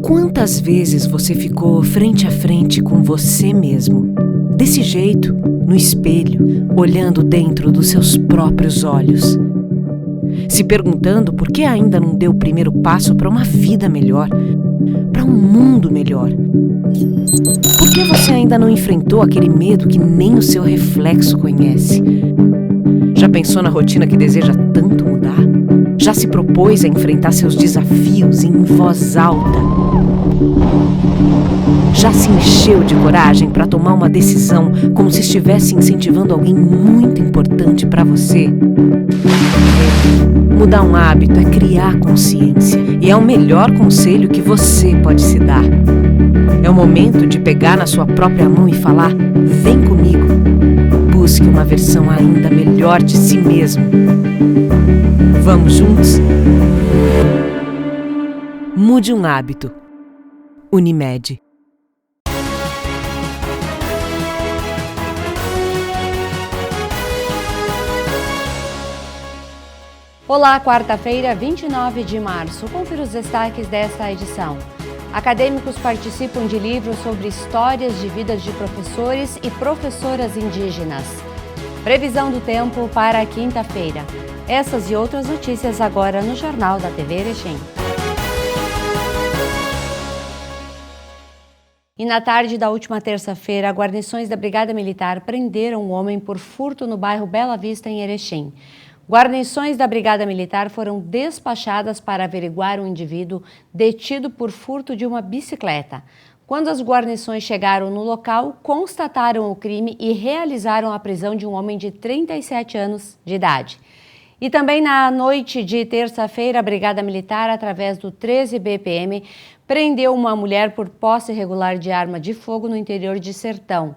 Quantas vezes você ficou frente a frente com você mesmo, desse jeito, no espelho, olhando dentro dos seus próprios olhos, se perguntando por que ainda não deu o primeiro passo para uma vida melhor, para um mundo melhor? Por que você ainda não enfrentou aquele medo que nem o seu reflexo conhece? Já pensou na rotina que deseja tanto mudar? Já se propôs a enfrentar seus desafios em voz alta? Já se encheu de coragem para tomar uma decisão como se estivesse incentivando alguém muito importante para você? Mudar um hábito é criar consciência e é o melhor conselho que você pode se dar. É o momento de pegar na sua própria mão e falar: vem comigo. Busque uma versão ainda melhor de si mesmo. Vamos juntos? Mude um hábito. Unimed. Olá, quarta-feira, 29 de março. Confira os destaques desta edição. Acadêmicos participam de livros sobre histórias de vidas de professores e professoras indígenas. Previsão do tempo para a quinta-feira. Essas e outras notícias agora no Jornal da TV Erechim. E na tarde da última terça-feira, guarnições da Brigada Militar prenderam um homem por furto no bairro Bela Vista, em Erechim. Guarnições da Brigada Militar foram despachadas para averiguar um indivíduo detido por furto de uma bicicleta. Quando as guarnições chegaram no local, constataram o crime e realizaram a prisão de um homem de 37 anos de idade. E também na noite de terça-feira, a Brigada Militar, através do 13 BPM, prendeu uma mulher por posse irregular de arma de fogo no interior de Sertão.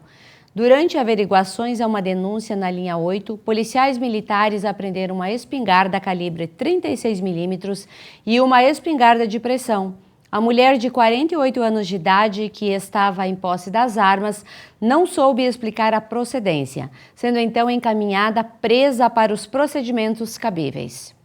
Durante averiguações a uma denúncia na linha 8, policiais militares apreenderam uma espingarda calibre 36mm e uma espingarda de pressão. A mulher de 48 anos de idade, que estava em posse das armas, não soube explicar a procedência, sendo então encaminhada presa para os procedimentos cabíveis.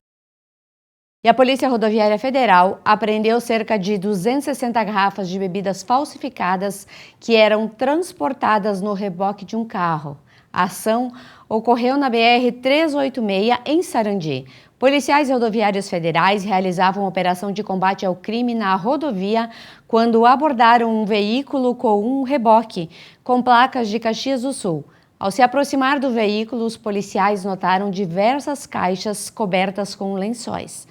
E a Polícia Rodoviária Federal apreendeu cerca de 260 garrafas de bebidas falsificadas que eram transportadas no reboque de um carro. A ação ocorreu na BR-386, em Sarandi. Policiais rodoviários federais realizavam operação de combate ao crime na rodovia quando abordaram um veículo com um reboque, com placas de Caxias do Sul. Ao se aproximar do veículo, os policiais notaram diversas caixas cobertas com lençóis.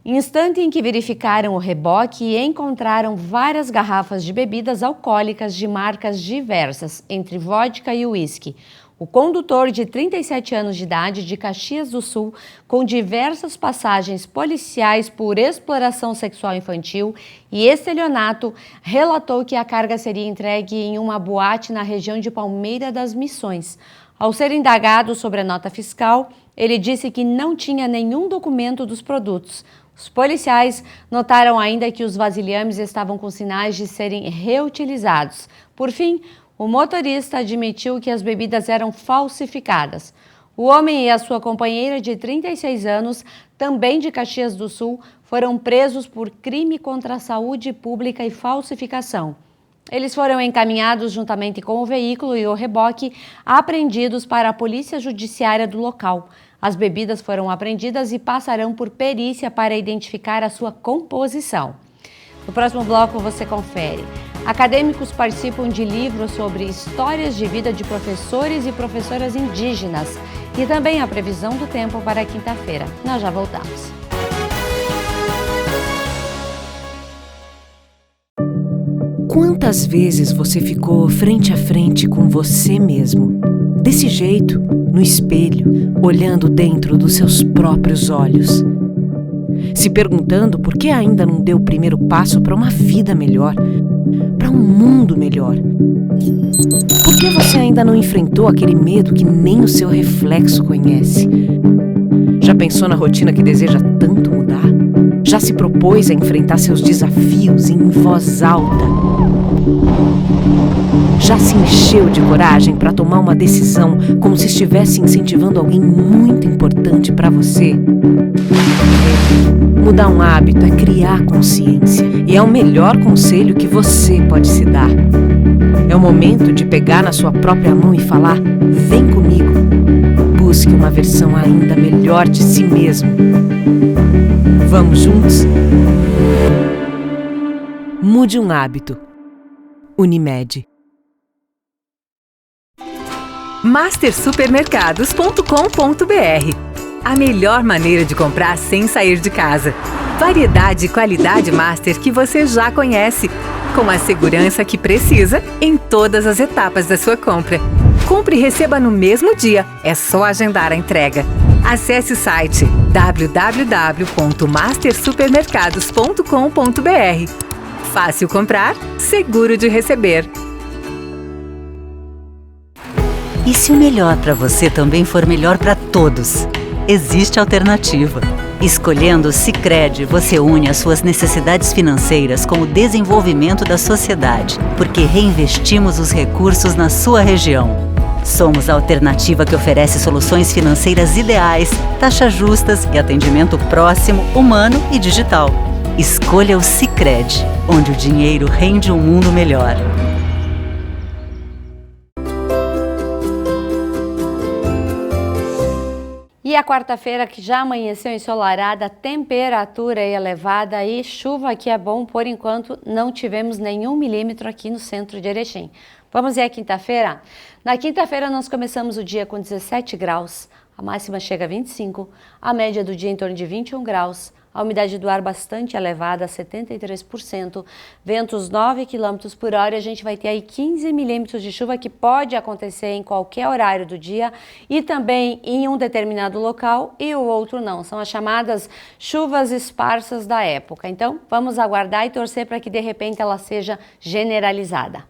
Instante em que verificaram o reboque, encontraram várias garrafas de bebidas alcoólicas de marcas diversas, entre vodka e uísque. O condutor, de 37 anos de idade, de Caxias do Sul, com diversas passagens policiais por exploração sexual infantil e estelionato, relatou que a carga seria entregue em uma boate na região de Palmeira das Missões. Ao ser indagado sobre a nota fiscal, ele disse que não tinha nenhum documento dos produtos. Os policiais notaram ainda que os vasilhames estavam com sinais de serem reutilizados. Por fim, o motorista admitiu que as bebidas eram falsificadas. O homem e a sua companheira, de 36 anos, também de Caxias do Sul, foram presos por crime contra a saúde pública e falsificação. Eles foram encaminhados juntamente com o veículo e o reboque apreendidos para a Polícia Judiciária do local. As bebidas foram apreendidas e passarão por perícia para identificar a sua composição. No próximo bloco você confere. Acadêmicos participam de livros sobre histórias de vida de professores e professoras indígenas e também a previsão do tempo para quinta-feira. Nós já voltamos. Quantas vezes você ficou frente a frente com você mesmo, desse jeito, no espelho, olhando dentro dos seus próprios olhos, se perguntando por que ainda não deu o primeiro passo para uma vida melhor, para um mundo melhor? Por que você ainda não enfrentou aquele medo que nem o seu reflexo conhece? Já pensou na rotina que deseja tanto mudar? Já se propôs a enfrentar seus desafios em voz alta? Já se encheu de coragem para tomar uma decisão como se estivesse incentivando alguém muito importante para você? Mudar um hábito é criar consciência e é o melhor conselho que você pode se dar. É o momento de pegar na sua própria mão e falar: vem comigo. Busque uma versão ainda melhor de si mesmo. Vamos juntos? Mude um hábito. Unimed. mastersupermercados.com.br. A melhor maneira de comprar sem sair de casa. Variedade e qualidade Master que você já conhece, com a segurança que precisa em todas as etapas da sua compra. Compre e receba no mesmo dia, é só agendar a entrega. Acesse o site www.mastersupermercados.com.br. Fácil comprar, seguro de receber. E se o melhor para você também for melhor para todos? Existe alternativa. Escolhendo o Sicredi, você une as suas necessidades financeiras com o desenvolvimento da sociedade, porque reinvestimos os recursos na sua região. Somos a alternativa que oferece soluções financeiras ideais, taxas justas e atendimento próximo, humano e digital. Escolha o Sicredi, onde o dinheiro rende um mundo melhor. E a quarta-feira que já amanheceu ensolarada, temperatura elevada e chuva que é bom, por enquanto não tivemos nenhum milímetro aqui no centro de Erechim. Vamos ver a quinta-feira? Na quinta-feira nós começamos o dia com 17 graus, a máxima chega a 25, a média do dia em torno de 21 graus, a umidade do ar bastante elevada, 73%, ventos 9 km por hora, e a gente vai ter aí 15 milímetros de chuva que pode acontecer em qualquer horário do dia e também em um determinado local e o outro não. São as chamadas chuvas esparsas da época. Então, vamos aguardar e torcer para que de repente ela seja generalizada.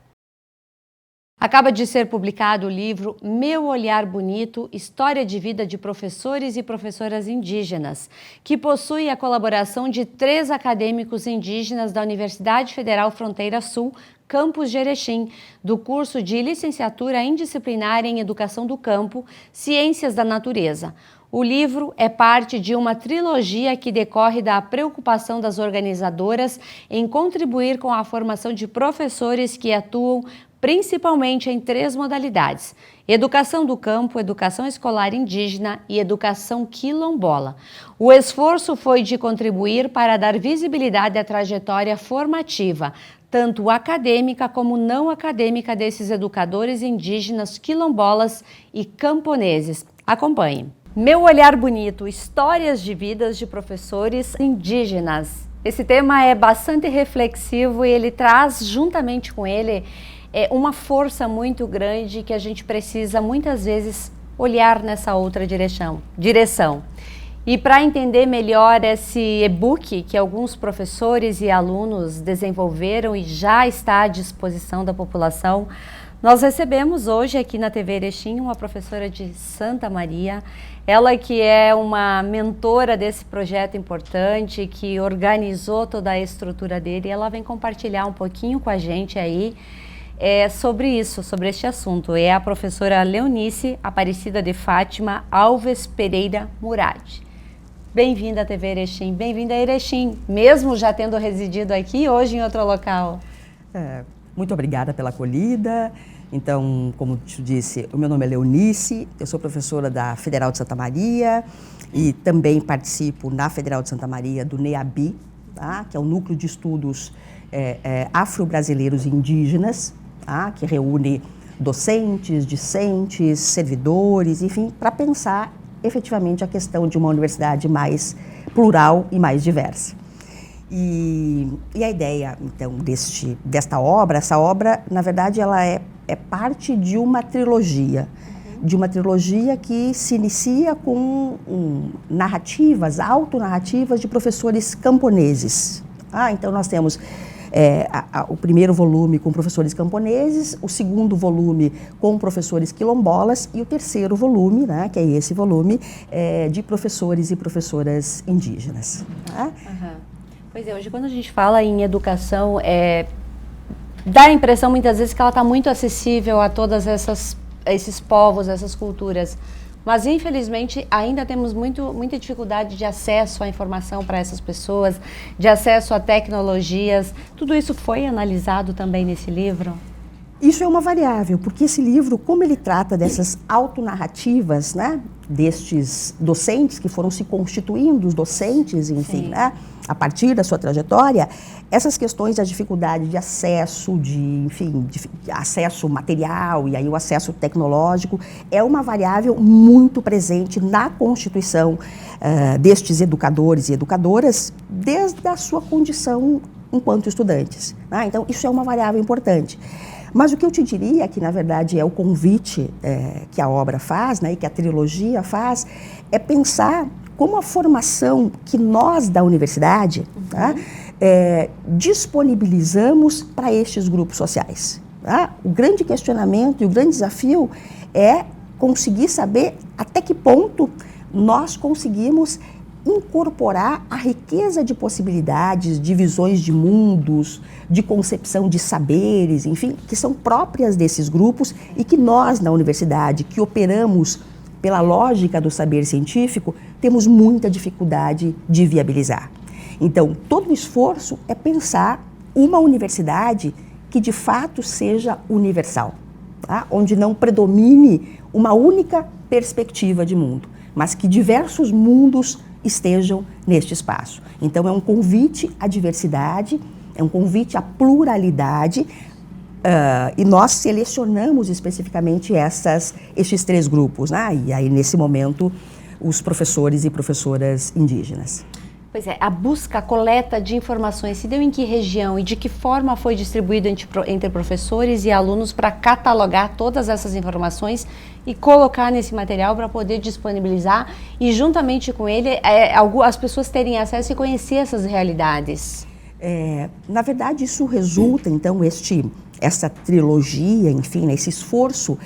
Acaba de ser publicado o livro Meu Olhar Bonito, História de Vida de Professores e Professoras Indígenas, que possui a colaboração de 3 acadêmicos indígenas da Universidade Federal Fronteira Sul, campus de Erechim, do curso de Licenciatura Indisciplinar em Educação do Campo, Ciências da Natureza. O livro é parte de uma trilogia que decorre da preocupação das organizadoras em contribuir com a formação de professores que atuam principalmente em 3 modalidades: educação do campo, educação escolar indígena e educação quilombola. O esforço foi de contribuir para dar visibilidade à trajetória formativa, tanto acadêmica como não acadêmica, desses educadores indígenas, quilombolas e camponeses. Acompanhe. Meu Olhar Bonito, Histórias de Vidas de Professores Indígenas. Esse tema é bastante reflexivo e ele traz, juntamente com ele, uma força muito grande que a gente precisa muitas vezes olhar nessa outra direção. E para entender melhor esse e-book que alguns professores e alunos desenvolveram e já está à disposição da população, nós recebemos hoje aqui na TV Erechim uma professora de Santa Maria, ela que é uma mentora desse projeto importante, que organizou toda a estrutura dele, e ela vem compartilhar um pouquinho com a gente aí sobre isso, sobre este assunto. É a professora Leonice Aparecida de Fátima Alves Pereira Murad. Bem-vinda à TV Erechim, bem-vinda a Erechim, mesmo já tendo residido aqui, hoje em outro local. Muito obrigada pela acolhida. Então, como te disse, o meu nome é Leonice, eu sou professora da Federal de Santa Maria e também participo na Federal de Santa Maria do NEABI, tá? Que é o Núcleo de Estudos Afro-Brasileiros e Indígenas, tá? Que reúne docentes, discentes, servidores, enfim, para pensar efetivamente a questão de uma universidade mais plural e mais diversa. E a ideia, então, desta obra, essa obra, na verdade, ela é parte de uma trilogia, que se inicia com narrativas, autonarrativas de professores camponeses. Então, nós temos o primeiro volume com professores camponeses, o segundo volume com professores quilombolas e o terceiro volume, né, que é esse volume, de professores e professoras indígenas. Tá? Pois é, hoje quando a gente fala em educação, dá a impressão muitas vezes que ela está muito acessível a todas esses povos, essas culturas. Mas, infelizmente, ainda temos muita dificuldade de acesso à informação para essas pessoas, de acesso a tecnologias. Tudo isso foi analisado também nesse livro? Isso é uma variável, porque esse livro, como ele trata dessas autonarrativas, né, destes docentes que foram se constituindo, os docentes, enfim, né, a partir da sua trajetória, essas questões da dificuldade de acesso, de acesso material e aí o acesso tecnológico, é uma variável muito presente na constituição destes educadores e educadoras desde a sua condição enquanto estudantes, né? Então, isso é uma variável importante. Mas o que eu te diria, que na verdade é o convite que a obra faz, né, e que a trilogia faz, é pensar como a formação que nós da universidade tá, disponibilizamos para estes grupos sociais. Tá? O grande questionamento e o grande desafio é conseguir saber até que ponto nós conseguimos incorporar a riqueza de possibilidades, de visões de mundos, de concepção de saberes, enfim, que são próprias desses grupos e que nós, na universidade, que operamos pela lógica do saber científico, temos muita dificuldade de viabilizar. Então, todo o esforço é pensar uma universidade que de fato seja universal, tá? Onde não predomine uma única perspectiva de mundo, mas que diversos mundos estejam neste espaço. Então, é um convite à diversidade, é um convite à pluralidade, e nós selecionamos especificamente estes 3 grupos, né? E aí, nesse momento, os professores e professoras indígenas. Pois é, a busca, a coleta de informações se deu em que região e de que forma foi distribuído entre professores e alunos para catalogar todas essas informações e colocar nesse material para poder disponibilizar e juntamente com ele as pessoas terem acesso e conhecer essas realidades? Na verdade, isso resulta, então, essa trilogia, enfim, esse esforço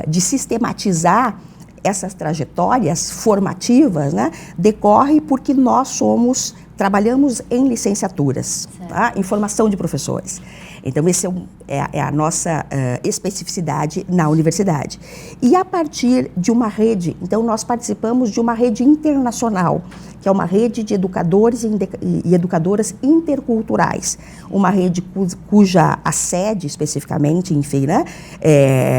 de sistematizar essas trajetórias formativas, né, decorre porque nós trabalhamos em licenciaturas, tá? Em formação de professores. Então, esse é a nossa especificidade na universidade. E a partir de uma rede, então nós participamos de uma rede internacional, que é uma rede de educadores e educadoras interculturais, uma rede cuja a sede especificamente, enfim, né,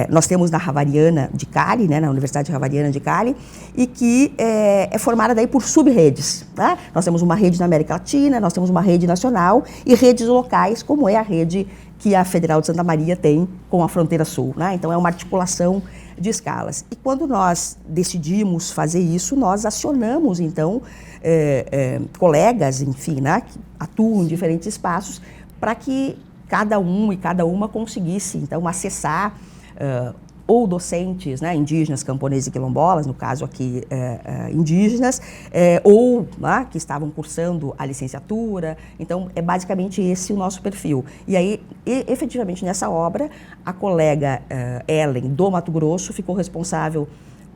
nós temos na Havariana de Cali, né, na Universidade Havariana de Cali, e que é formada daí por sub-redes, tá? Nós temos uma rede na América Latina, nós temos uma rede nacional e redes locais, como é a rede que a Federal de Santa Maria tem com a Fronteira Sul, né? Então, é uma articulação de escalas. E quando nós decidimos fazer isso, nós acionamos, então, colegas, enfim, né, que atuam em diferentes espaços, para que cada um e cada uma conseguisse, então, acessar ou docentes, né, indígenas, camponeses e quilombolas, no caso aqui indígenas, ou que estavam cursando a licenciatura. Então, é basicamente esse o nosso perfil. E aí, efetivamente, nessa obra, a colega Ellen, do Mato Grosso, ficou responsável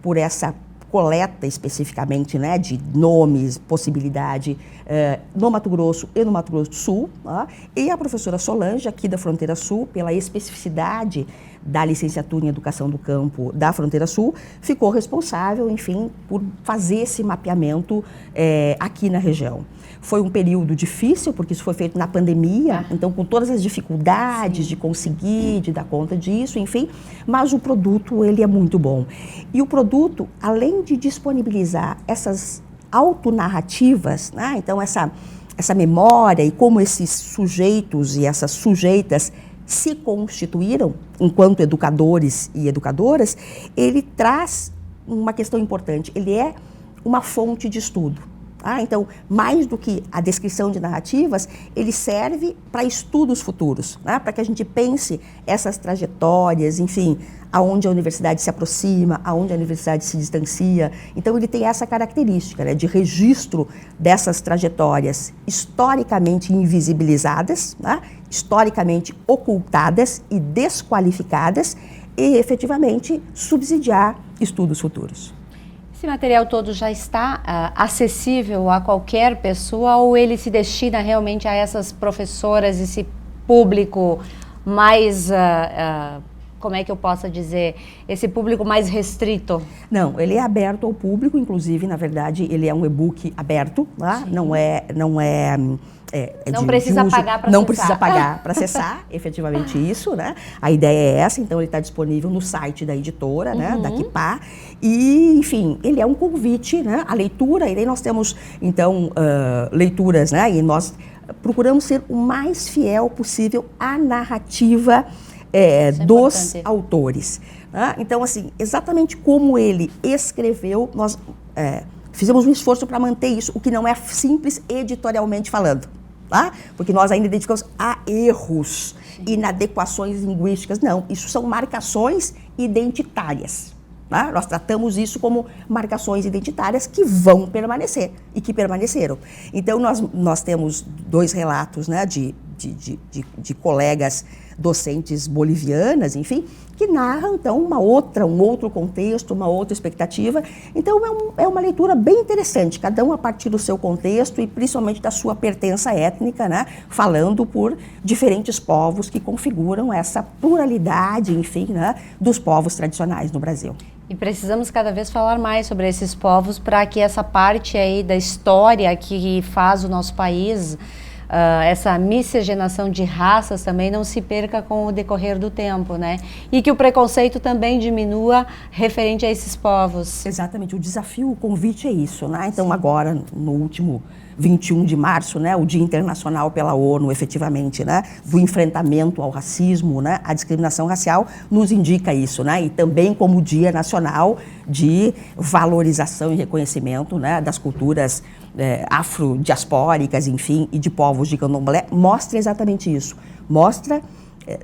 por essa coleta especificamente, né, de nomes, possibilidade no Mato Grosso e no Mato Grosso do Sul, e a professora Solange, aqui da Fronteira Sul, pela especificidade da licenciatura em Educação do Campo da Fronteira Sul, ficou responsável, enfim, por fazer esse mapeamento aqui na região. Foi um período difícil, porque isso foi feito na pandemia, então com todas as dificuldades de conseguir, de dar conta disso, enfim, mas o produto, ele é muito bom. E o produto, além de disponibilizar essas autonarrativas, né, então essa memória e como esses sujeitos e essas sujeitas se constituíram enquanto educadores e educadoras, ele traz uma questão importante, ele é uma fonte de estudo. Então, mais do que a descrição de narrativas, ele serve para estudos futuros, né? Para que a gente pense essas trajetórias, enfim, aonde a universidade se aproxima, aonde a universidade se distancia. Então, ele tem essa característica, né, de registro dessas trajetórias historicamente invisibilizadas, né, historicamente ocultadas e desqualificadas, e efetivamente subsidiar estudos futuros. Esse material todo já está acessível a qualquer pessoa ou ele se destina realmente a essas professoras, esse público mais, como é que eu posso dizer, esse público mais restrito? Não, ele é aberto ao público, inclusive, na verdade, ele é um e-book aberto, tá? Não precisa pagar para acessar. Não precisa pagar para acessar, efetivamente isso, né? A ideia é essa, então ele está disponível no site da editora, né? Da Kipá. E, enfim, ele é um convite, né? À leitura, e daí nós temos, então, leituras, né? E nós procuramos ser o mais fiel possível à narrativa dos autores. Né? Então, assim, exatamente como ele escreveu, nós fizemos um esforço para manter isso, o que não é simples editorialmente falando. Tá? Porque nós ainda identificamos erros, inadequações linguísticas. Não, isso são marcações identitárias. Tá? Nós tratamos isso como marcações identitárias que vão permanecer e que permaneceram. Então, nós temos 2 relatos, né, de colegas docentes bolivianas, enfim, que narram, então, um outro contexto, uma outra expectativa. Então, é uma leitura bem interessante, cada um a partir do seu contexto e principalmente da sua pertença étnica, né, falando por diferentes povos que configuram essa pluralidade, enfim, né, dos povos tradicionais no Brasil. E precisamos cada vez falar mais sobre esses povos para que essa parte aí da história que faz o nosso país, essa miscigenação de raças também não se perca com o decorrer do tempo, né? E que o preconceito também diminua referente a esses povos. Exatamente, o desafio, o convite é isso, né? Então agora, no último 21 de março, né, o Dia Internacional pela ONU, efetivamente, né, do enfrentamento ao racismo, né, à discriminação racial, nos indica isso, né? E também como Dia Nacional de valorização e reconhecimento, né, das culturas afrodiaspóricas, enfim, e de povos de candomblé, mostra exatamente isso. Mostra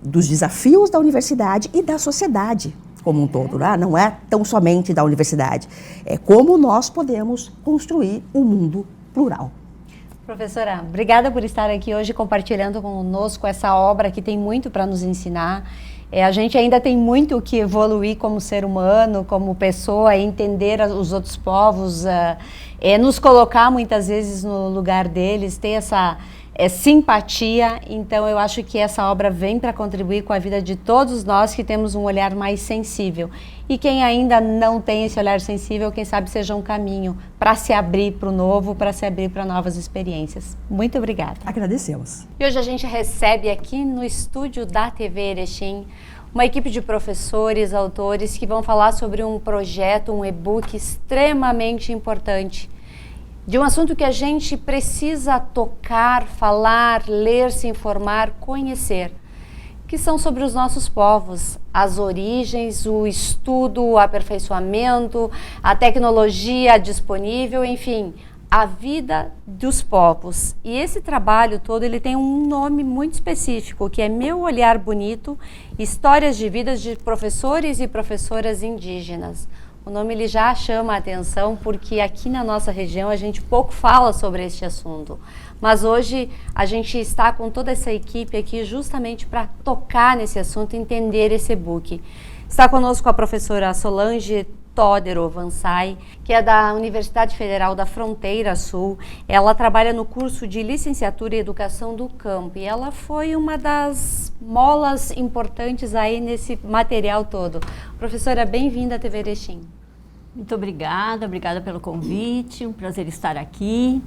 dos desafios da universidade e da sociedade como um todo, né? Não é tão somente da universidade. É como nós podemos construir um mundo plural. Professora, obrigada por estar aqui hoje compartilhando conosco essa obra que tem muito para nos ensinar. A gente ainda tem muito o que evoluir como ser humano, como pessoa, entender os outros povos, nos colocar muitas vezes no lugar deles, ter essa simpatia. Então eu acho que essa obra vem para contribuir com a vida de todos nós que temos um olhar mais sensível. E quem ainda não tem esse olhar sensível, quem sabe seja um caminho para se abrir para o novo, para se abrir para novas experiências. Muito obrigada. Agradecemos. E hoje a gente recebe aqui no estúdio da TV Erechim uma equipe de professores, autores que vão falar sobre um projeto, um e-book extremamente importante, de um assunto que a gente precisa tocar, falar, ler, se informar, conhecer, que são sobre os nossos povos, as origens, o estudo, o aperfeiçoamento, a tecnologia disponível, enfim, a vida dos povos. E esse trabalho todo, ele tem um nome muito específico, que é Meu Olhar Bonito, Histórias de Vidas de Professores e Professoras Indígenas. O nome ele já chama a atenção porque aqui na nossa região a gente pouco fala sobre este assunto. Mas hoje a gente está com toda essa equipe aqui justamente para tocar nesse assunto e entender esse e-book. Está conosco a professora Solange Tódero Vansai, que é da Universidade Federal da Fronteira Sul. Ela trabalha no curso de Licenciatura em Educação do Campo e ela foi uma das molas importantes aí nesse material todo. Professora, bem-vinda à TV Erechim. Muito obrigada pelo convite, um prazer estar aqui.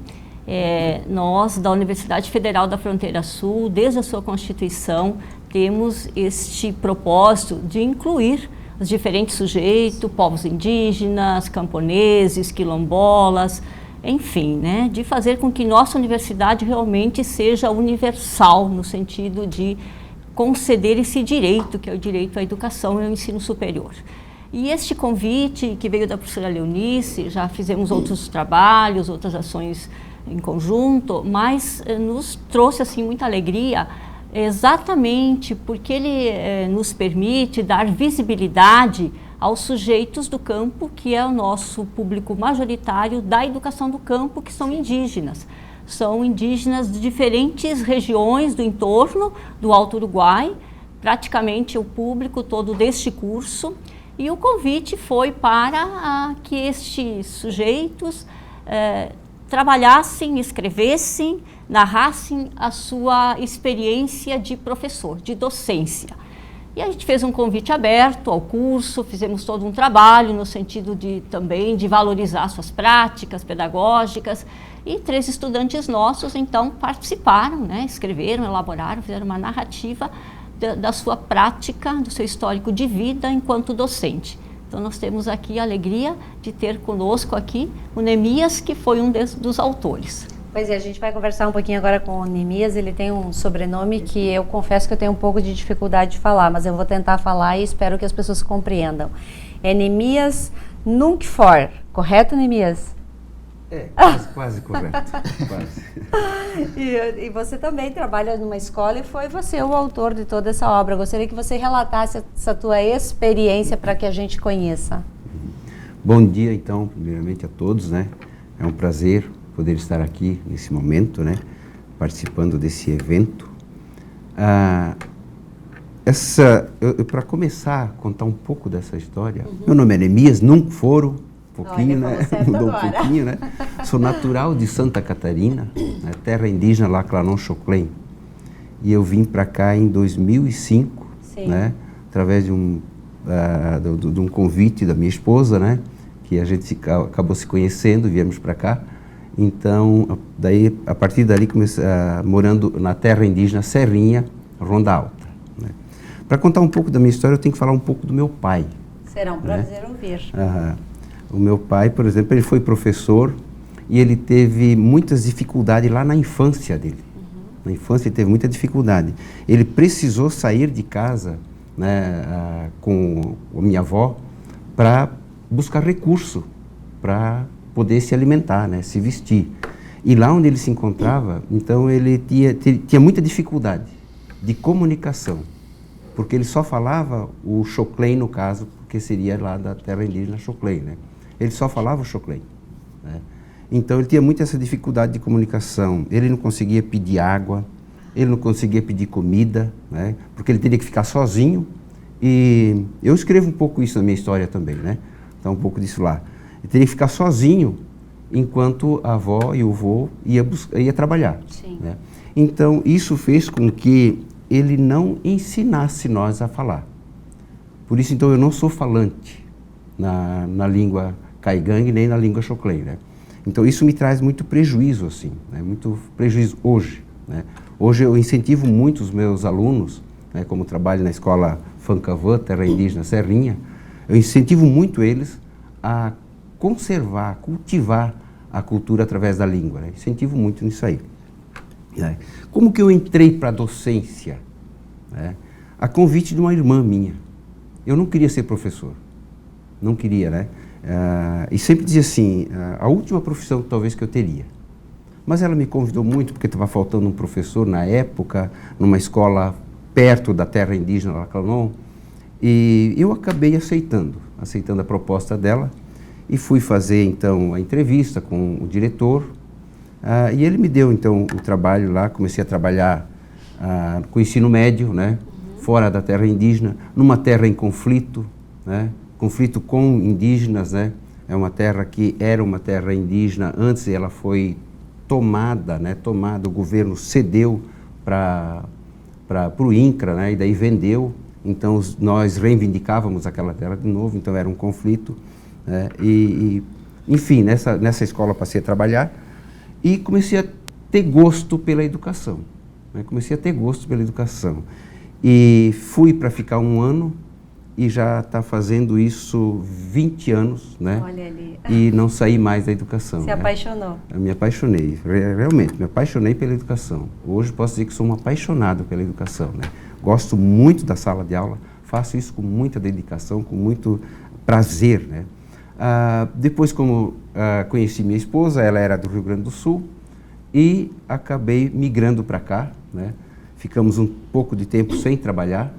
Nós, da Universidade Federal da Fronteira Sul, desde a sua constituição, temos este propósito de incluir os diferentes sujeitos, povos indígenas, camponeses, quilombolas, enfim, né, de fazer com que nossa universidade realmente seja universal, no sentido de conceder esse direito, que é o direito à educação e ao ensino superior. E este convite que veio da professora Leonice, já fizemos outros trabalhos, outras ações em conjunto, mas nos trouxe assim muita alegria, exatamente porque ele nos permite dar visibilidade aos sujeitos do campo, que é o nosso público majoritário da educação do campo, que são indígenas. São indígenas de diferentes regiões do entorno do Alto Uruguai, praticamente o público todo deste curso. E o convite foi para que estes sujeitos trabalhassem, escrevessem narrassem a sua experiência de professor, de docência. E a gente fez um convite aberto ao curso, fizemos todo um trabalho no sentido também de valorizar suas práticas pedagógicas, e 3 estudantes nossos, então, participaram, né, escreveram, elaboraram, fizeram uma narrativa da sua prática, do seu histórico de vida enquanto docente. Então, nós temos aqui a alegria de ter conosco aqui o Neemias, que foi um dos autores. Pois é, a gente vai conversar um pouquinho agora com o Neemias. Ele tem um sobrenome que eu confesso que eu tenho um pouco de dificuldade de falar, mas eu vou tentar falar e espero que as pessoas compreendam. É Neemias Nunkfor, correto, Neemias? É, quase correto. Quase. E você também trabalha numa escola e foi você o autor de toda essa obra. Eu gostaria que você relatasse essa tua experiência para que a gente conheça. Bom dia, então, primeiramente a todos, né? É um prazer poder estar aqui nesse momento, né? Participando desse evento. Para começar a contar um pouco dessa história, meu nome é Neemias Nunkfor, pouquinho, né? Mudou um pouquinho, né? Sou natural de Santa Catarina, né? Terra indígena Laclanon Xoclen. E eu vim para cá em 2005, né? Através de um convite da minha esposa, né? Que a gente acabou se conhecendo, viemos para cá. Então, daí, a partir dali, comecei morando na terra indígena Serrinha, Ronda Alta. Né? Para contar um pouco da minha história, eu tenho que falar um pouco do meu pai. Será um prazer ouvir. O meu pai, por exemplo, ele foi professor e ele teve muitas dificuldades lá na infância dele. Na infância ele teve muita dificuldade. Ele precisou sair de casa, né, com a minha avó para buscar recurso para poder se alimentar, né, se vestir. E lá onde ele se encontrava, então ele tinha muita dificuldade de comunicação, porque ele só falava o Xoclen, no caso, porque seria lá da terra indígena Xoclen, né? Ele só falava o Xoclen, né? Então ele tinha muito essa dificuldade de comunicação. Ele não conseguia pedir água, ele não conseguia pedir comida, né? Porque ele teria que ficar sozinho. E eu escrevo um pouco isso na minha história também, né? Então um pouco disso lá. Ele teria que ficar sozinho enquanto a avó e o avô ia trabalhar. Né? Então isso fez com que ele não ensinasse nós a falar. Por isso, então, eu não sou falante na língua caigangue nem na língua Xoclen, né? Então isso me traz muito prejuízo, assim, né? Muito prejuízo hoje, né? Hoje eu incentivo muito os meus alunos, né? Como trabalho na escola Fancavã, terra indígena Serrinha, eu incentivo muito eles a conservar, cultivar a cultura através da língua, né? Incentivo muito nisso aí. Né? Como que eu entrei para a docência? Né? A convite de uma irmã minha. Eu não queria ser professor, não queria, né? E sempre dizia assim, a última profissão talvez que eu teria. Mas ela me convidou muito, porque estava faltando um professor na época, numa escola perto da terra indígena Laclanon, e eu acabei aceitando a proposta dela, e fui fazer então a entrevista com o diretor, e ele me deu então o trabalho lá. Comecei a trabalhar com o ensino médio, né? Fora da terra indígena, numa terra em conflito, né? Conflito com indígenas, né? É uma terra que era uma terra indígena, antes ela foi tomada, né? O governo cedeu para o INCRA, né? E daí vendeu, então nós reivindicávamos aquela terra de novo, então era um conflito, né? Enfim, nessa escola passei a trabalhar e comecei a ter gosto pela educação, né? Comecei a ter gosto pela educação. E fui para ficar 1 ano e já está fazendo isso 20 anos, né? Olha ali. E não saí mais da educação. Se apaixonou? Eu me apaixonei, realmente, me apaixonei pela educação. Hoje posso dizer que sou um apaixonado pela educação, né? Gosto muito da sala de aula, faço isso com muita dedicação, com muito prazer, né? Depois, como conheci minha esposa, ela era do Rio Grande do Sul, e acabei migrando para cá, né? Ficamos um pouco de tempo sem trabalhar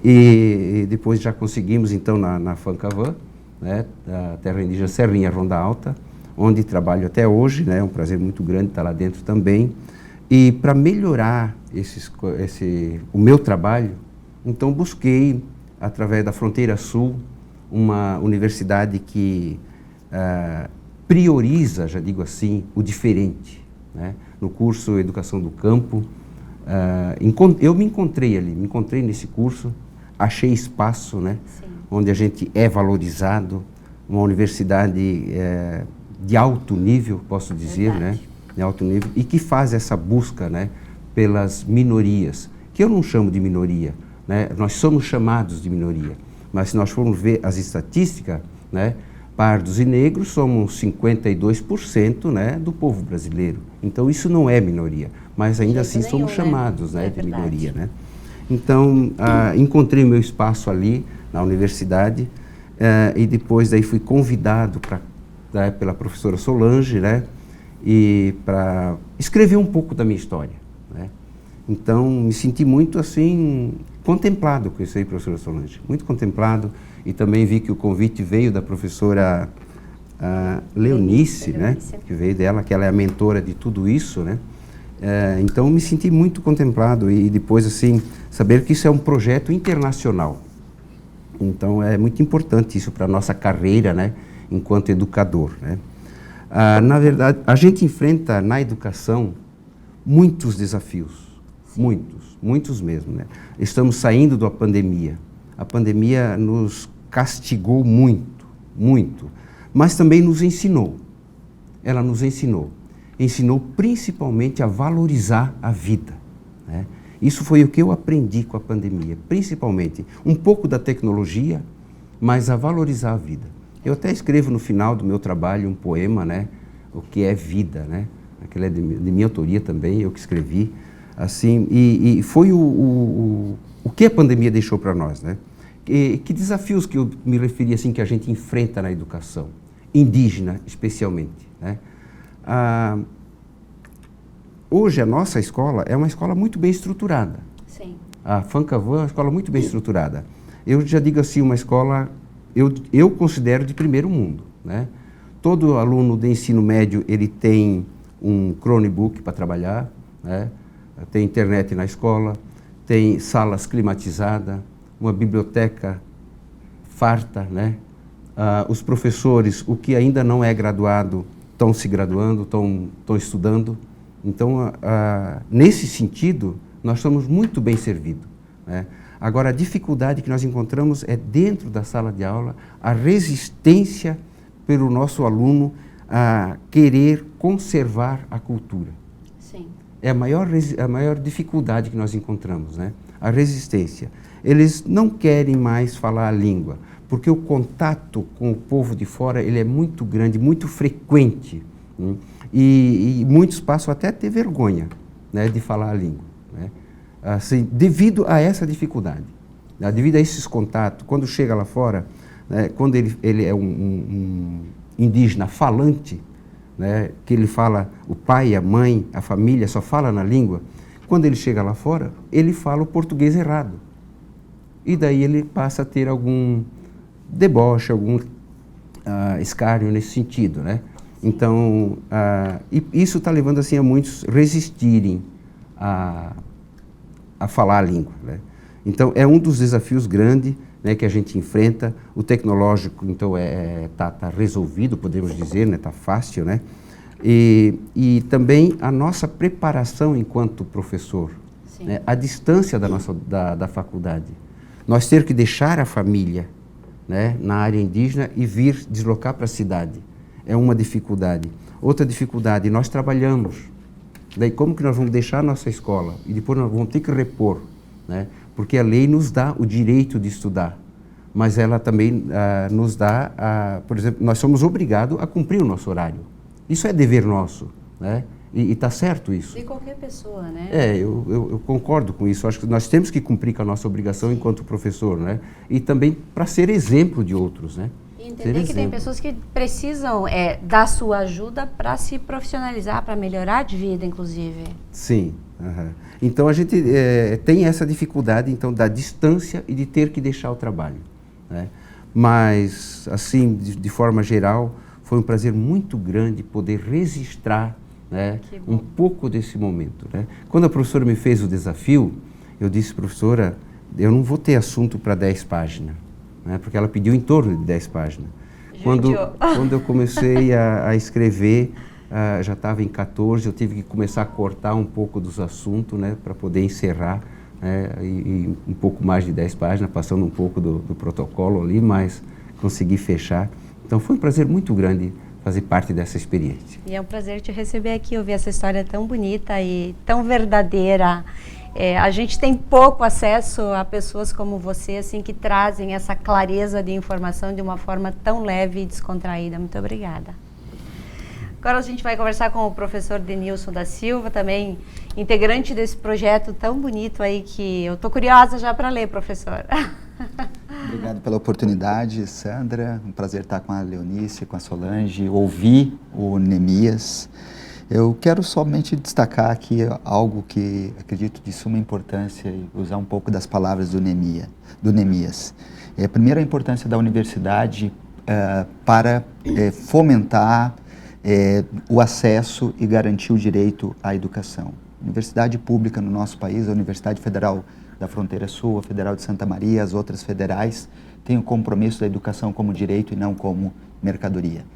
e depois já conseguimos então na Fancavã, né, da terra indígena Serrinha Ronda Alta, onde trabalho até hoje, né? É um prazer muito grande estar lá dentro também. E para melhorar o meu trabalho, então busquei, através da Fronteira Sul, uma universidade que prioriza, já digo assim, o diferente, né? no curso Educação do Campo. Eu me encontrei ali, me encontrei nesse curso, achei espaço, né, onde a gente é valorizado, uma universidade de alto nível, posso dizer, né, de alto nível, e que faz essa busca, né, pelas minorias, que eu não chamo de minoria, né, nós somos chamados de minoria, mas se nós formos ver as estatísticas, né, pardos e negros somos 52%, né, do povo brasileiro. Então isso não é minoria, mas ainda assim somos chamados, né, de minoria, né. Então encontrei meu espaço ali na universidade e depois daí fui convidado pela professora Solange, né, e para escrever um pouco da minha história, né. Então me senti muito assim contemplado com isso aí, professora Solange, muito contemplado. E também vi que o convite veio da professora Leonice, né, que veio dela, que ela é a mentora de tudo isso, né. Então me senti muito contemplado e depois assim saber que isso é um projeto internacional. Então é muito importante isso para a nossa carreira, né, enquanto educador, né. Na verdade, a gente enfrenta na educação muitos desafios, muitos mesmo, né. Estamos saindo da pandemia. A pandemia nos castigou muito, mas também nos ensinou. Ela nos ensinou principalmente a valorizar a vida, né? Isso foi o que eu aprendi com a pandemia, principalmente um pouco da tecnologia, mas a valorizar a vida. Eu até escrevo no final do meu trabalho um poema, né? O que é vida, né? Aquele é de minha autoria também, eu que escrevi, assim, e foi o que a pandemia deixou para nós, né? Que desafios que eu me referi assim que a gente enfrenta na educação, indígena especialmente, né? Hoje a nossa escola é uma escola muito bem estruturada. Sim. A Fancavan é uma escola muito bem estruturada. Eu já digo assim, uma escola, eu considero de primeiro mundo, né? Todo aluno de ensino médio, ele tem um Chromebook para trabalhar, né? Tem internet na escola, tem salas climatizadas, uma biblioteca farta, né? Os professores, o que ainda não é graduado, estão se graduando, estão estudando. Então, nesse sentido, nós estamos muito bem servidos, né? Agora, a dificuldade que nós encontramos é dentro da sala de aula, a resistência pelo nosso aluno a querer conservar a cultura. Sim. É a maior dificuldade que nós encontramos, né? A resistência. Eles não querem mais falar a língua, porque o contato com o povo de fora ele é muito grande, muito frequente, né? E muitos passam até a ter vergonha, né, de falar a língua, né? Assim, devido a essa dificuldade, né, devido a esses contatos, quando chega lá fora, né, quando ele é um indígena falante, né, que ele fala, o pai, a mãe, a família só fala na língua, quando ele chega lá fora, ele fala o português errado. E daí ele passa a ter algum deboche, algum escárnio nesse sentido, né? Então, isso está levando assim a muitos resistirem a falar a língua, né? Então, é um dos desafios grandes, né, que a gente enfrenta. O tecnológico, então, tá resolvido, podemos dizer, né? Está fácil, né? E também a nossa preparação enquanto professor, né? A distância da faculdade. Nós ter que deixar a família, né, na área indígena e vir deslocar para a cidade. É uma dificuldade. Outra dificuldade, nós trabalhamos. Daí como que nós vamos deixar a nossa escola? E depois nós vamos ter que repor, né? Porque a lei nos dá o direito de estudar, mas ela também nos dá, por exemplo, nós somos obrigados a cumprir o nosso horário. Isso é dever nosso, né? E está certo isso. De qualquer pessoa, né? Eu concordo com isso. Acho que nós temos que cumprir com a nossa obrigação enquanto professor, né? E também para ser exemplo de outros, né? E entender que tem pessoas que precisam da sua ajuda para se profissionalizar, para melhorar de vida, inclusive. Sim. Então a gente tem essa dificuldade então da distância e de ter que deixar o trabalho, né? Mas assim de forma geral foi um prazer muito grande poder registrar, né, um pouco desse momento, né? Quando a professora me fez o desafio, eu disse, professora, eu não vou ter assunto para 10 páginas, né, porque ela pediu em torno de 10 páginas. Quando eu comecei a escrever, já estava em 14, eu tive que começar a cortar um pouco dos assuntos, né, para poder encerrar, e um pouco mais de 10 páginas, passando um pouco do protocolo ali, mas consegui fechar. Então foi um prazer muito grande fazer parte dessa experiência. E é um prazer te receber aqui, ouvir essa história tão bonita e tão verdadeira. A gente tem pouco acesso a pessoas como você, assim, que trazem essa clareza de informação de uma forma tão leve e descontraída. Muito obrigada. Agora a gente vai conversar com o professor Denilson da Silva, também integrante desse projeto tão bonito aí que eu estou curiosa já para ler, professor. Obrigado pela oportunidade, Sandra. Um prazer estar com a Leonice, com a Solange, ouvir o Neemias. Eu quero somente destacar aqui algo que acredito de suma importância e usar um pouco das palavras do Neemias. Primeiro, a importância da universidade para fomentar o acesso e garantir o direito à educação. Universidade pública no nosso país, a Universidade Federal da Fronteira Sul, a Federal de Santa Maria, as outras federais, têm o compromisso da educação como direito e não como mercadoria.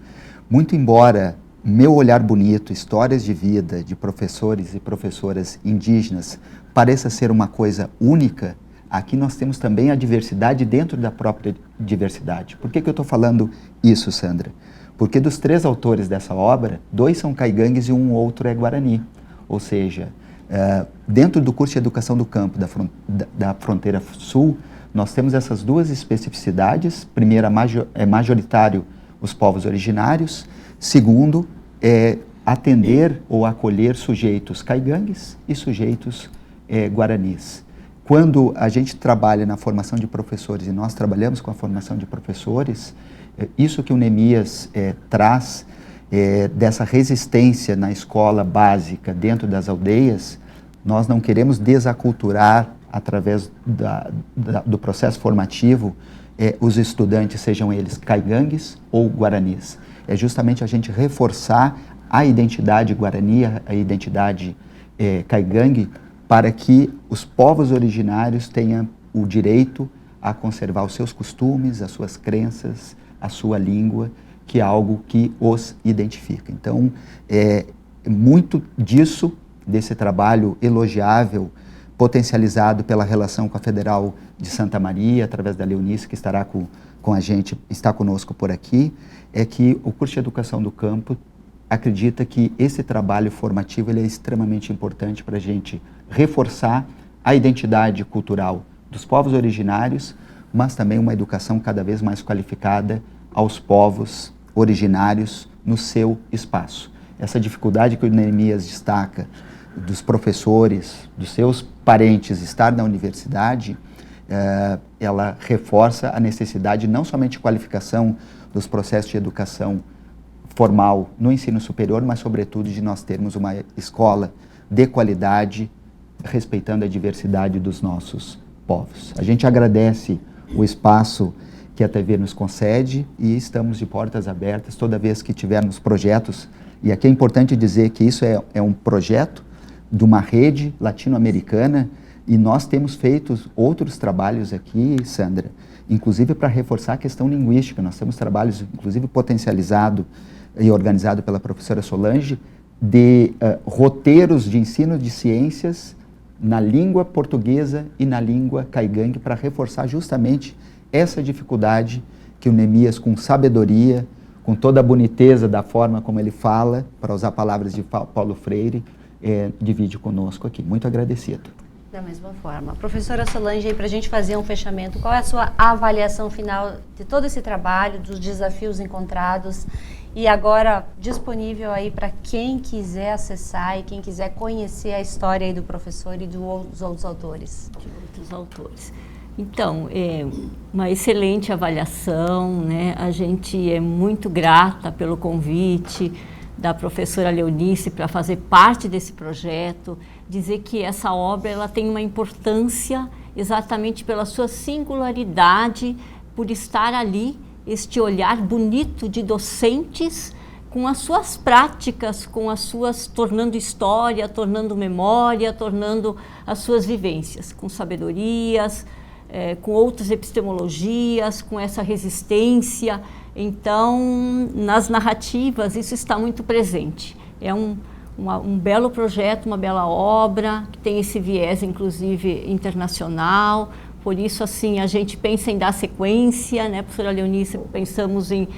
Muito embora meu olhar bonito, histórias de vida de professores e professoras indígenas pareça ser uma coisa única, aqui nós temos também a diversidade dentro da própria diversidade. Por que eu estou falando isso, Sandra? Porque dos 3 autores dessa obra, 2 são caigangues e um outro é guarani. Ou seja, dentro do curso de Educação do Campo da Fronteira Sul, nós temos essas 2 especificidades. Primeiro, é majoritário os povos originários. Segundo, atender ou acolher sujeitos caigangues e sujeitos guaranis. Quando a gente trabalha na formação de professores, e nós trabalhamos com a formação de professores, isso que o Neemias traz dessa resistência na escola básica dentro das aldeias, nós não queremos desaculturar através do processo formativo os estudantes, sejam eles caigangues ou guaranis. É justamente a gente reforçar a identidade guarani, a identidade caigangue, para que os povos originários tenham o direito a conservar os seus costumes, as suas crenças, a sua língua, que é algo que os identifica. Então, muito desse trabalho elogiável, potencializado pela relação com a Federal de Santa Maria, através da Leonice, que estará com a gente, está conosco por aqui, é que o curso de Educação do Campo acredita que esse trabalho formativo ele é extremamente importante para a gente reforçar a identidade cultural dos povos originários, mas também uma educação cada vez mais qualificada aos povos originários no seu espaço. Essa dificuldade que o Neemias destaca dos professores, dos seus parentes estar na universidade, ela reforça a necessidade não somente de qualificação dos processos de educação formal no ensino superior, mas sobretudo de nós termos uma escola de qualidade, respeitando a diversidade dos nossos povos. A gente agradece o espaço que a TV nos concede e estamos de portas abertas toda vez que tivermos projetos. E aqui é importante dizer que isso é um projeto de uma rede latino-americana e nós temos feito outros trabalhos aqui, Sandra, inclusive para reforçar a questão linguística. Nós temos trabalhos, inclusive, potencializado e organizado pela professora Solange, de roteiros de ensino de ciências na língua portuguesa e na língua caigangue para reforçar justamente essa dificuldade que o Neemias, com sabedoria, com toda a boniteza da forma como ele fala, para usar palavras de Paulo Freire, divide conosco aqui. Muito agradecido. Da mesma forma. Professora Solange, para a gente fazer um fechamento, qual é a sua avaliação final de todo esse trabalho, dos desafios encontrados e agora disponível aí para quem quiser acessar e quem quiser conhecer a história aí do professor e dos outros autores? De outros autores. Então, uma excelente avaliação, né? A gente é muito grata pelo convite da professora Leonice para fazer parte desse projeto, dizer que essa obra ela tem uma importância exatamente pela sua singularidade, por estar ali, este olhar bonito de docentes com as suas práticas, com as suas, tornando história, tornando memória, tornando as suas vivências, com sabedorias, com outras epistemologias, com essa resistência. Então, nas narrativas, isso está muito presente. É um belo projeto, uma bela obra, que tem esse viés, inclusive, internacional. Por isso, assim, a gente pensa em dar sequência, né, professora Leonice, pensamos em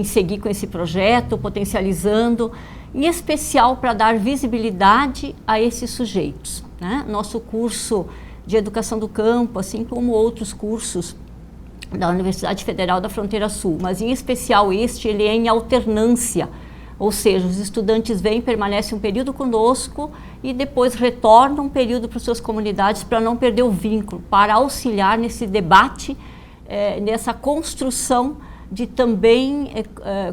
seguir com esse projeto, potencializando, em especial para dar visibilidade a esses sujeitos, né? Nosso curso de Educação do Campo, assim como outros cursos da Universidade Federal da Fronteira Sul, mas em especial ele é em alternância, ou seja, os estudantes vêm, permanecem um período conosco e depois retornam um período para suas comunidades para não perder o vínculo, para auxiliar nesse debate, nessa construção de também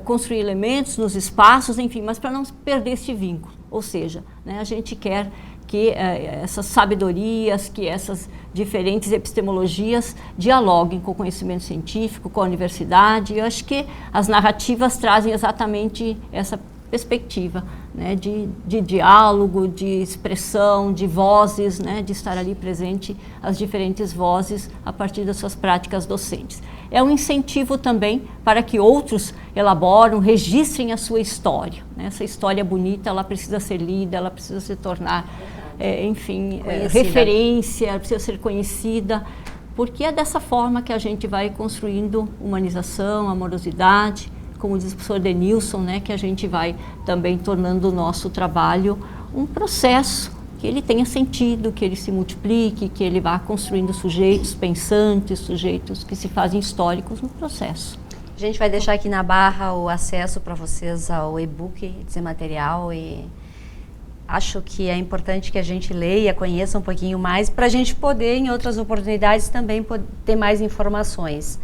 construir elementos nos espaços, enfim, mas para não perder esse vínculo. Ou seja, né, a gente quer que essas sabedorias, que essas diferentes epistemologias dialoguem com o conhecimento científico, com a universidade. Eu acho que as narrativas trazem exatamente essa perspectiva, né, de diálogo, de expressão, de vozes, né, de estar ali presente as diferentes vozes a partir das suas práticas docentes. É um incentivo também para que outros elaboram, registrem a sua história, né? Essa história bonita, ela precisa ser lida, ela precisa se tornar, referência, precisa ser conhecida, porque é dessa forma que a gente vai construindo humanização, amorosidade, como diz o professor Denilson, né, que a gente vai também tornando o nosso trabalho um processo que ele tenha sentido, que ele se multiplique, que ele vá construindo sujeitos pensantes, sujeitos que se fazem históricos no processo. A gente vai deixar aqui na barra o acesso para vocês ao e-book desse material e acho que é importante que a gente leia, conheça um pouquinho mais para a gente poder, em outras oportunidades, também ter mais informações.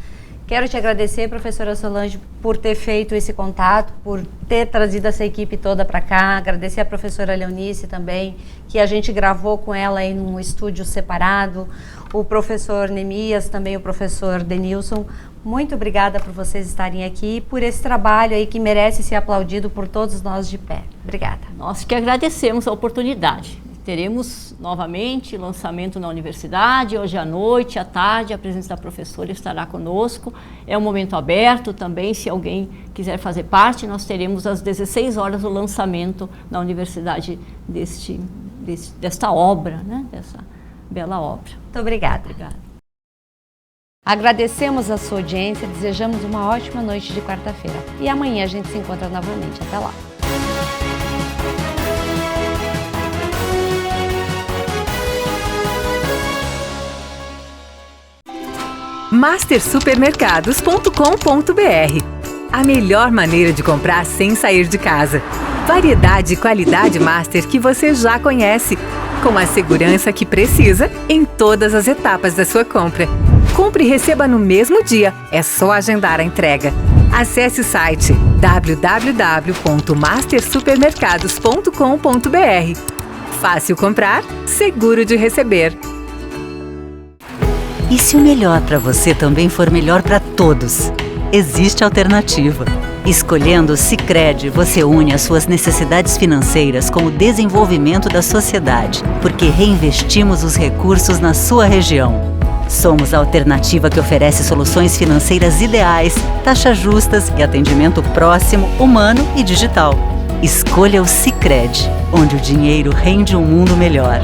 Quero te agradecer, professora Solange, por ter feito esse contato, por ter trazido essa equipe toda para cá. Agradecer a professora Leonice também, que a gente gravou com ela aí num estúdio separado. O professor Nemias, também o professor Denilson. Muito obrigada por vocês estarem aqui e por esse trabalho aí que merece ser aplaudido por todos nós de pé. Obrigada. Nós que agradecemos a oportunidade. Teremos novamente lançamento na universidade, hoje à noite, à tarde, a presença da professora estará conosco. É um momento aberto também, se alguém quiser fazer parte, nós teremos às 16 horas o lançamento na universidade desta obra, né? Dessa bela obra. Muito obrigada. Obrigada. Agradecemos a sua audiência, desejamos uma ótima noite de quarta-feira. E amanhã a gente se encontra novamente. Até lá. mastersupermercados.com.br. A melhor maneira de comprar sem sair de casa. Variedade e qualidade Master que você já conhece, com a segurança que precisa em todas as etapas da sua compra. Compre e receba no mesmo dia, é só agendar a entrega. Acesse o site www.mastersupermercados.com.br. Fácil comprar, seguro de receber. E se o melhor para você também for melhor para todos? Existe alternativa. Escolhendo o Sicredi, você une as suas necessidades financeiras com o desenvolvimento da sociedade, porque reinvestimos os recursos na sua região. Somos a alternativa que oferece soluções financeiras ideais, taxas justas e atendimento próximo, humano e digital. Escolha o Sicredi, onde o dinheiro rende um mundo melhor.